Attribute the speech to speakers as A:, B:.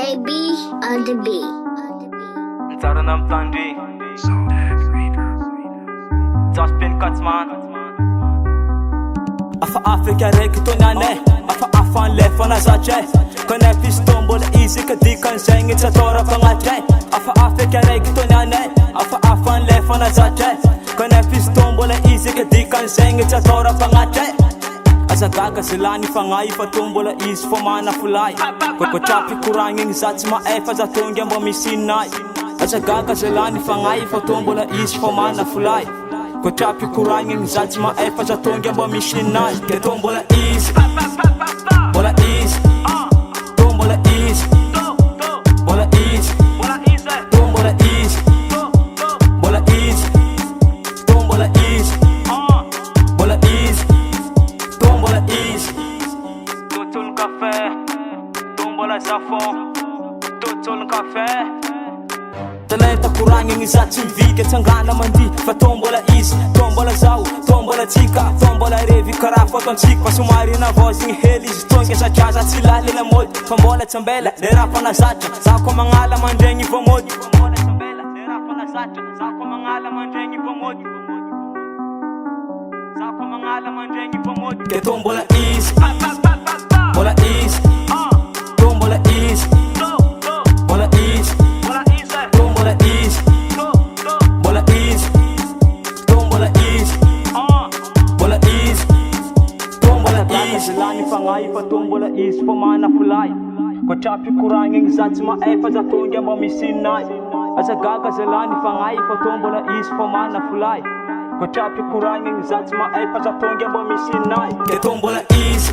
A: KB on the beat.
B: Taranam Tandri Jospin Katzman Afa Afrika rektonane Afa afan lefana zache Kone piston bola easy kadi kan sengi tatora pangache Afa Afrika rektonane Afa afan lefana zache Kone piston bola easy kadi kan sengi tatora pangache Asa gaga silani fangai fatumbola is for mana fulai Ko chapi kuranging zats ma efa za tongya mo misinai Asa gaga silani fangai fatumbola is for mana fulai Ko chapi kuranging zats ma efa za tongya mo misinai Ke tombola is bola is tombola is bola is tombola is bola is tombola is bola is tombola is Tutun café tombola safon Tutun café Talenta kurangin isa TV Katangana mandi Fa tombola is Tombola zau Tombola tika Tombola revi Karafa ton chik Pasumari na voz in helis Tonge sa chaza Sila lila mod Tombola tambela Derapa na sacha Sako mangala mandengi pomod Tombola tambela Derapa na sacha Sako mangala mandengi pomod Sako mangala mandengi pomod Ke tombola is Bola is Tombola is Bola is Tombola is Bola is Tombola is Bola is Tombola is Silani fangai fa tombola is for mana fulai Ko chapi kuranging zats ma efa za tongya mo misinai Asa gaga silani fangai fa tombola is for mana fulai Ko chapi kuranging zats ma efa za tongya mo misinai Ke tombola is